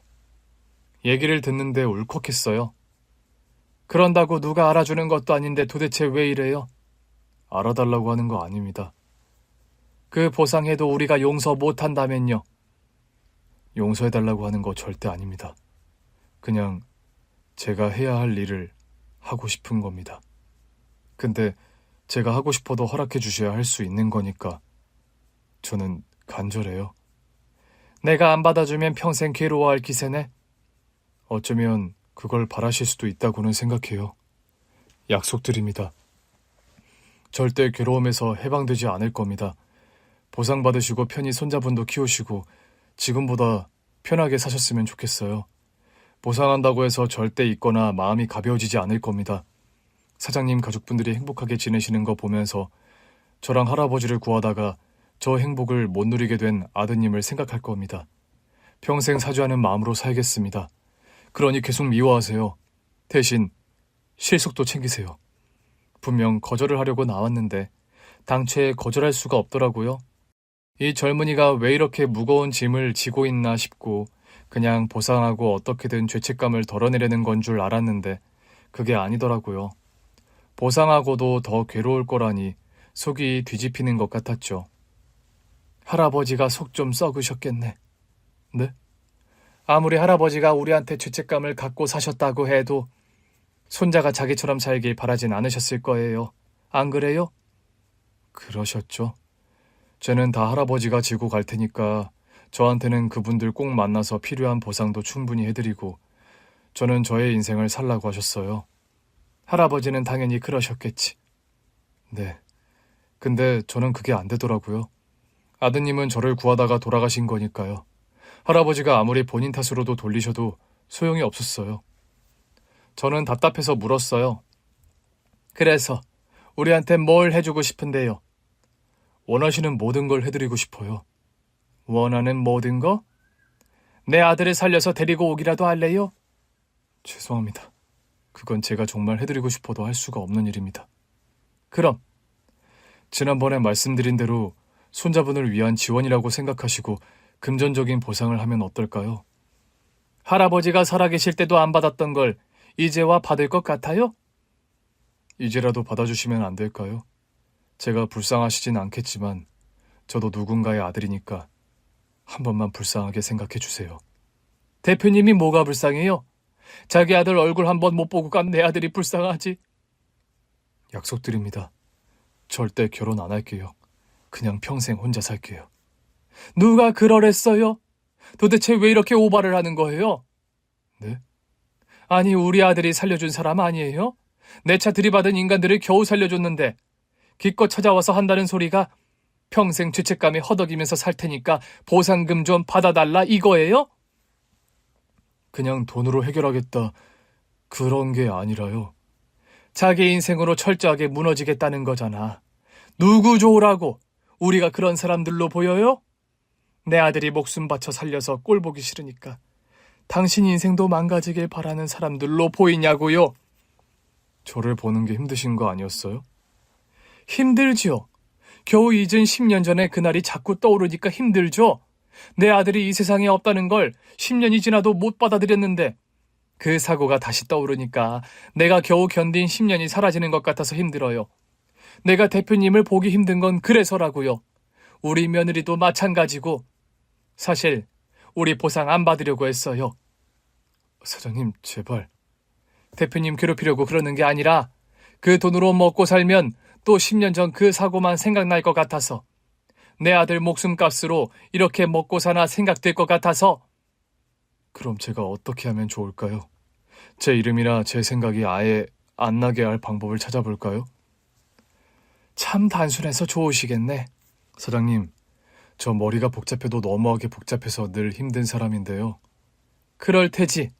얘기를 듣는데 울컥했어요. 그런다고 누가 알아주는 것도 아닌데 도대체 왜 이래요? 알아달라고 하는 거 아닙니다. 그 보상해도 우리가 용서 못한다면요. 용서해달라고 하는 거 절대 아닙니다. 그냥 제가 해야 할 일을 하고 싶은 겁니다. 근데 제가 하고 싶어도 허락해 주셔야 할 수 있는 거니까 저는 간절해요. 내가 안 받아주면 평생 괴로워할 기세네. 어쩌면 그걸 바라실 수도 있다고는 생각해요. 약속드립니다. 절대 괴로움에서 해방되지 않을 겁니다. 보상받으시고 편히 손자분도 키우시고 지금보다 편하게 사셨으면 좋겠어요. 보상한다고 해서 절대 잊거나 마음이 가벼워지지 않을 겁니다. 사장님 가족분들이 행복하게 지내시는 거 보면서 저랑 할아버지를 구하다가 저 행복을 못 누리게 된 아드님을 생각할 겁니다. 평생 사죄하는 마음으로 살겠습니다. 그러니 계속 미워하세요. 대신 실속도 챙기세요. 분명 거절을 하려고 나왔는데 당최 거절할 수가 없더라고요. 이 젊은이가 왜 이렇게 무거운 짐을 지고 있나 싶고 그냥 보상하고 어떻게든 죄책감을 덜어내려는 건 줄 알았는데 그게 아니더라고요. 보상하고도 더 괴로울 거라니 속이 뒤집히는 것 같았죠. 할아버지가 속 좀 썩으셨겠네. 네? 아무리 할아버지가 우리한테 죄책감을 갖고 사셨다고 해도 손자가 자기처럼 살길 바라진 않으셨을 거예요. 안 그래요? 그러셨죠. 쟤는 다 할아버지가 지고 갈 테니까 저한테는 그분들 꼭 만나서 필요한 보상도 충분히 해드리고 저는 저의 인생을 살라고 하셨어요. 할아버지는 당연히 그러셨겠지. 네. 근데 저는 그게 안 되더라고요. 아드님은 저를 구하다가 돌아가신 거니까요. 할아버지가 아무리 본인 탓으로도 돌리셔도 소용이 없었어요. 저는 답답해서 물었어요. 그래서 우리한테 뭘 해주고 싶은데요? 원하시는 모든 걸 해드리고 싶어요. 원하는 모든 거? 내 아들을 살려서 데리고 오기라도 할래요? 죄송합니다. 그건 제가 정말 해드리고 싶어도 할 수가 없는 일입니다. 그럼 지난번에 말씀드린 대로 손자분을 위한 지원이라고 생각하시고 금전적인 보상을 하면 어떨까요? 할아버지가 살아계실 때도 안 받았던 걸 이제와 받을 것 같아요? 이제라도 받아주시면 안 될까요? 제가 불쌍하시진 않겠지만 저도 누군가의 아들이니까 한 번만 불쌍하게 생각해 주세요. 대표님이 뭐가 불쌍해요? 자기 아들 얼굴 한 번 못 보고 간 내 아들이 불쌍하지. 약속드립니다. 절대 결혼 안 할게요. 그냥 평생 혼자 살게요. 누가 그러랬어요? 도대체 왜 이렇게 오바를 하는 거예요? 네? 아니, 우리 아들이 살려준 사람 아니에요? 내 차 들이받은 인간들을 겨우 살려줬는데 기껏 찾아와서 한다는 소리가 평생 죄책감에 허덕이면서 살 테니까 보상금 좀 받아달라 이거예요? 그냥 돈으로 해결하겠다. 그런 게 아니라요. 자기 인생으로 철저하게 무너지겠다는 거잖아. 누구 좋으라고? 우리가 그런 사람들로 보여요? 내 아들이 목숨 바쳐 살려서 꼴 보기 싫으니까 당신 인생도 망가지길 바라는 사람들로 보이냐고요? 저를 보는 게 힘드신 거 아니었어요? 힘들죠. 겨우 잊은 10년 전에 그날이 자꾸 떠오르니까 힘들죠. 내 아들이 이 세상에 없다는 걸 10년이 지나도 못 받아들였는데 그 사고가 다시 떠오르니까 내가 겨우 견딘 10년이 사라지는 것 같아서 힘들어요. 내가 대표님을 보기 힘든 건 그래서라고요. 우리 며느리도 마찬가지고 사실 우리 보상 안 받으려고 했어요. 사장님, 제발. 대표님 괴롭히려고 그러는 게 아니라 그 돈으로 먹고 살면 또 10년 전 그 사고만 생각날 것 같아서 내 아들 목숨값으로 이렇게 먹고 사나 생각될 것 같아서. 그럼 제가 어떻게 하면 좋을까요? 제 이름이나 제 생각이 아예 안 나게 할 방법을 찾아볼까요? 참 단순해서 좋으시겠네. 사장님, 저 머리가 복잡해도 너무하게 복잡해서 늘 힘든 사람인데요. 그럴 테지.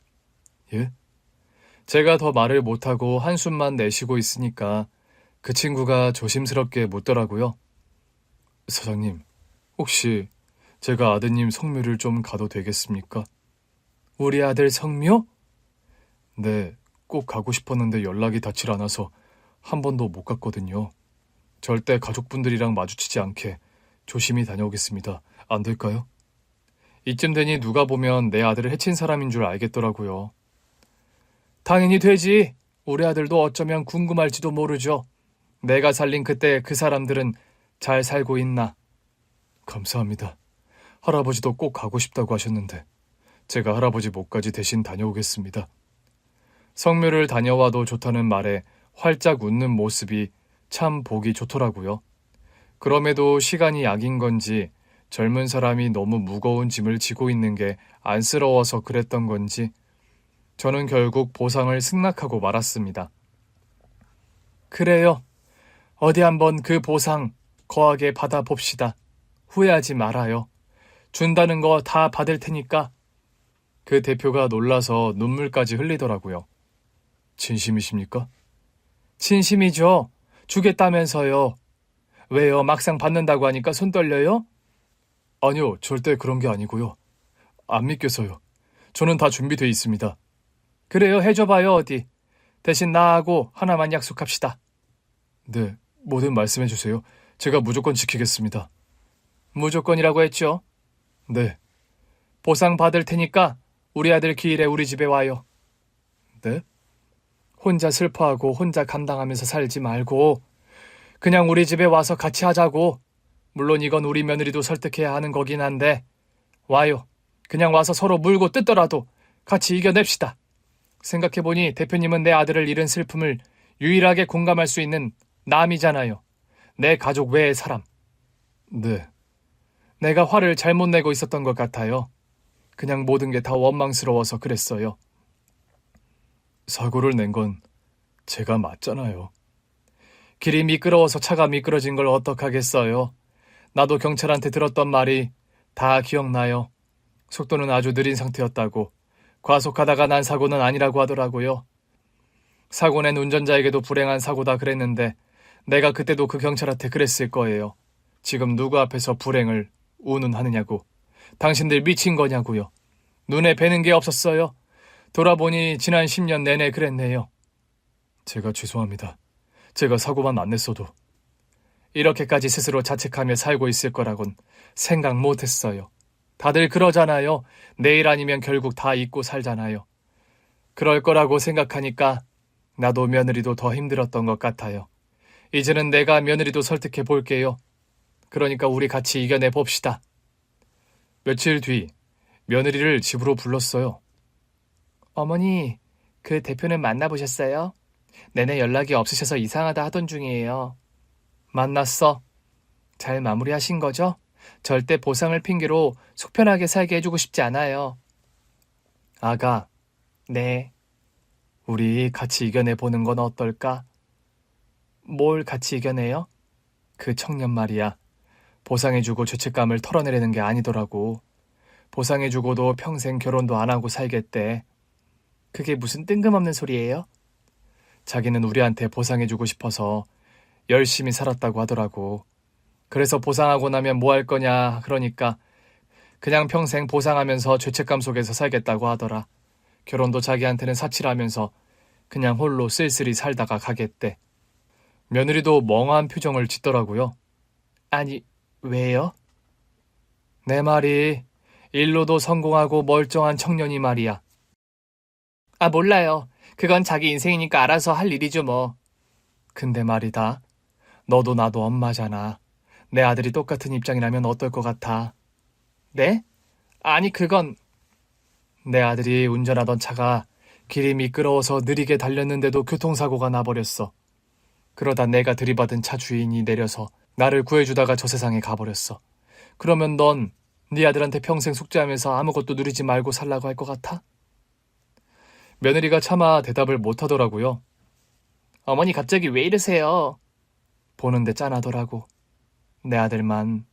예? 제가 더 말을 못하고 한숨만 내쉬고 있으니까 그 친구가 조심스럽게 묻더라고요. 사장님, 혹시 제가 아드님 성묘를 좀 가도 되겠습니까? 우리 아들 성묘? 네, 꼭 가고 싶었는데 연락이 닿질 않아서 한 번도 못 갔거든요. 절대 가족분들이랑 마주치지 않게 조심히 다녀오겠습니다. 안 될까요? 이쯤 되니 누가 보면 내 아들을 해친 사람인 줄 알겠더라고요. 당연히 되지. 우리 아들도 어쩌면 궁금할지도 모르죠. 내가 살린 그때 그 사람들은 잘 살고 있나? 감사합니다. 할아버지도 꼭 가고 싶다고 하셨는데 제가 할아버지 목까지 대신 다녀오겠습니다. 성묘를 다녀와도 좋다는 말에 활짝 웃는 모습이 참 보기 좋더라고요. 그럼에도 시간이 약인 건지 젊은 사람이 너무 무거운 짐을 지고 있는 게 안쓰러워서 그랬던 건지 저는 결국 보상을 승낙하고 말았습니다. 그래요. 어디 한번 그 보상 거하게 받아봅시다. 후회하지 말아요. 준다는 거 다 받을 테니까. 그 대표가 놀라서 눈물까지 흘리더라고요. 진심이십니까? 진심이죠. 주겠다면서요. 왜요? 막상 받는다고 하니까 손 떨려요? 아니요, 절대 그런 게 아니고요. 안 믿겨서요. 저는 다 준비돼 있습니다. 그래요, 해줘봐요, 어디. 대신 나하고 하나만 약속합시다. 네, 뭐든 말씀해 주세요. 제가 무조건 지키겠습니다. 무조건이라고 했죠? 네. 보상 받을 테니까 우리 아들 기일에 우리 집에 와요. 네? 혼자 슬퍼하고 혼자 감당하면서 살지 말고 그냥 우리 집에 와서 같이 하자고. 물론 이건 우리 며느리도 설득해야 하는 거긴 한데 와요. 그냥 와서 서로 물고 뜯더라도 같이 이겨냅시다. 생각해보니 대표님은 내 아들을 잃은 슬픔을 유일하게 공감할 수 있는 남이잖아요. 내 가족 외의 사람. 네, 내가 화를 잘못 내고 있었던 것 같아요. 그냥 모든 게 다 원망스러워서 그랬어요. 사고를 낸 건 제가 맞잖아요. 길이 미끄러워서 차가 미끄러진 걸 어떡하겠어요. 나도 경찰한테 들었던 말이 다 기억나요. 속도는 아주 느린 상태였다고. 과속하다가 난 사고는 아니라고 하더라고요. 사고 낸 운전자에게도 불행한 사고다 그랬는데 내가 그때도 그 경찰한테 그랬을 거예요. 지금 누구 앞에서 불행을 운운하느냐고. 당신들 미친 거냐고요. 눈에 뵈는 게 없었어요. 돌아보니 지난 10년 내내 그랬네요. 제가 죄송합니다. 제가 사고만 안 냈어도. 이렇게까지 스스로 자책하며 살고 있을 거라곤 생각 못했어요. 다들 그러잖아요. 내일 아니면 결국 다 잊고 살잖아요. 그럴 거라고 생각하니까 나도 며느리도 더 힘들었던 것 같아요. 이제는 내가 며느리도 설득해 볼게요. 그러니까 우리 같이 이겨내 봅시다. 며칠 뒤 며느리를 집으로 불렀어요. 어머니, 그 대표는 만나보셨어요? 내내 연락이 없으셔서 이상하다 하던 중이에요. 만났어. 잘 마무리하신 거죠? 절대 보상을 핑계로 속 편하게 살게 해주고 싶지 않아요. 아가, 네. 우리 같이 이겨내 보는 건 어떨까? 뭘 같이 이겨내요? 그 청년 말이야. 보상해주고 죄책감을 털어내려는 게 아니더라고. 보상해주고도 평생 결혼도 안 하고 살겠대. 그게 무슨 뜬금없는 소리예요? 자기는 우리한테 보상해주고 싶어서 열심히 살았다고 하더라고. 그래서 보상하고 나면 뭐 할 거냐 그러니까 그냥 평생 보상하면서 죄책감 속에서 살겠다고 하더라. 결혼도 자기한테는 사치라면서 그냥 홀로 쓸쓸히 살다가 가겠대. 며느리도 멍한 표정을 짓더라고요. 아니, 왜요? 내 말이 일로도 성공하고 멀쩡한 청년이 말이야. 아, 몰라요. 그건 자기 인생이니까 알아서 할 일이죠 뭐. 근데 말이다. 너도 나도 엄마잖아. 내 아들이 똑같은 입장이라면 어떨 것 같아? 네? 아니, 그건 내 아들이 운전하던 차가 길이 미끄러워서 느리게 달렸는데도 교통사고가 나버렸어. 그러다 내가 들이받은 차 주인이 내려서 나를 구해주다가 저 세상에 가버렸어. 그러면 넌 네 아들한테 평생 숙제하면서 아무것도 누리지 말고 살라고 할 것 같아? 며느리가 차마 대답을 못하더라고요. 어머니 갑자기 왜 이러세요? 보는데 짠하더라고. 내 아들만,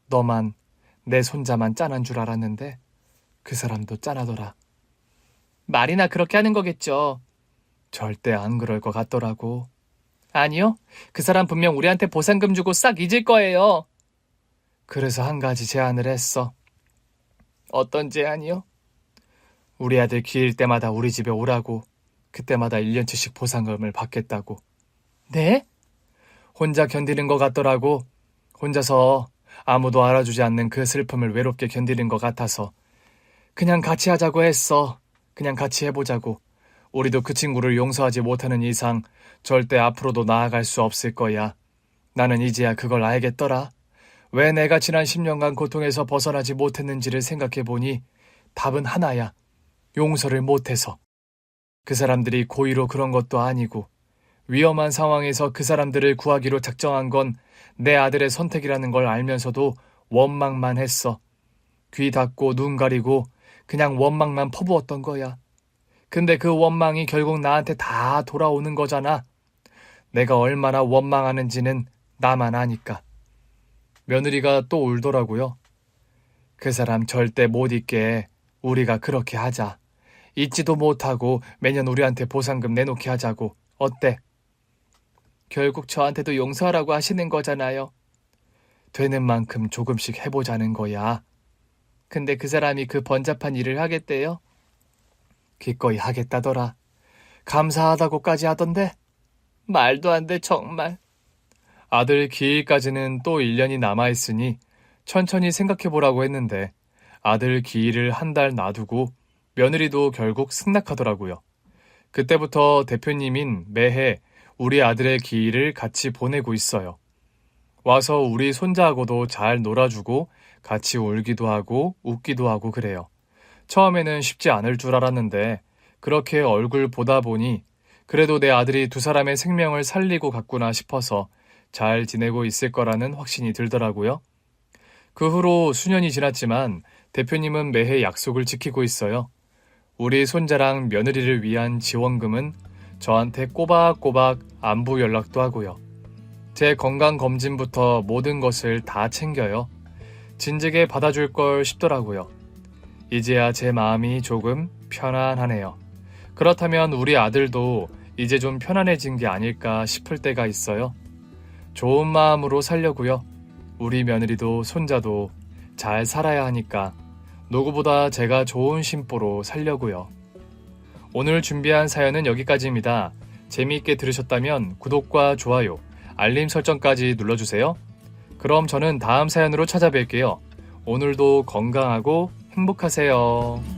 너만, 내 손자만 짠한 줄 알았는데 그 사람도 짠하더라. 말이나 그렇게 하는 거겠죠. 절대 안 그럴 것 같더라고. 아니요. 그 사람 분명 우리한테 보상금 주고 싹 잊을 거예요. 그래서 한 가지 제안을 했어. 어떤 제안이요? 우리 아들 기일 때마다 우리 집에 오라고. 그때마다 1년치씩 보상금을 받겠다고. 네? 혼자 견디는 것 같더라고. 혼자서 아무도 알아주지 않는 그 슬픔을 외롭게 견디는 것 같아서 그냥 같이 하자고 했어. 그냥 같이 해보자고. 우리도 그 친구를 용서하지 못하는 이상 절대 앞으로도 나아갈 수 없을 거야. 나는 이제야 그걸 알겠더라. 왜 내가 지난 10년간 고통에서 벗어나지 못했는지를 생각해보니 답은 하나야. 용서를 못해서. 그 사람들이 고의로 그런 것도 아니고 위험한 상황에서 그 사람들을 구하기로 작정한 건 내 아들의 선택이라는 걸 알면서도 원망만 했어. 귀 닫고 눈 가리고 그냥 원망만 퍼부었던 거야. 근데 그 원망이 결국 나한테 다 돌아오는 거잖아. 내가 얼마나 원망하는지는 나만 아니까. 며느리가 또 울더라고요. 그 사람 절대 못 잊게 우리가 그렇게 하자. 잊지도 못하고 매년 우리한테 보상금 내놓게 하자고. 어때? 결국 저한테도 용서하라고 하시는 거잖아요. 되는 만큼 조금씩 해보자는 거야. 근데 그 사람이 그 번잡한 일을 하겠대요? 기꺼이 하겠다더라. 감사하다고까지 하던데? 말도 안 돼, 정말. 아들 기일까지는 또 1년이 남아있으니 천천히 생각해보라고 했는데 아들 기일을 한 달 놔두고 며느리도 결국 승낙하더라고요. 그때부터 대표님인 매해 우리 아들의 기일을 같이 보내고 있어요. 와서 우리 손자하고도 잘 놀아주고 같이 울기도 하고 웃기도 하고 그래요. 처음에는 쉽지 않을 줄 알았는데 그렇게 얼굴 보다 보니 그래도 내 아들이 두 사람의 생명을 살리고 갔구나 싶어서 잘 지내고 있을 거라는 확신이 들더라고요. 그 후로 수년이 지났지만 대표님은 매해 약속을 지키고 있어요. 우리 손자랑 며느리를 위한 지원금은 저한테 꼬박꼬박 안부 연락도 하고요. 제 건강검진부터 모든 것을 다 챙겨요. 진즉에 받아줄 걸 싶더라고요. 이제야 제 마음이 조금 편안하네요. 그렇다면 우리 아들도 이제 좀 편안해진 게 아닐까 싶을 때가 있어요. 좋은 마음으로 살려고요. 우리 며느리도 손자도 잘 살아야 하니까 누구보다 제가 좋은 심보로 살려고요. 오늘 준비한 사연은 여기까지입니다. 재미있게 들으셨다면 구독과 좋아요, 알림 설정까지 눌러주세요. 그럼 저는 다음 사연으로 찾아뵐게요. 오늘도 건강하고 행복하세요.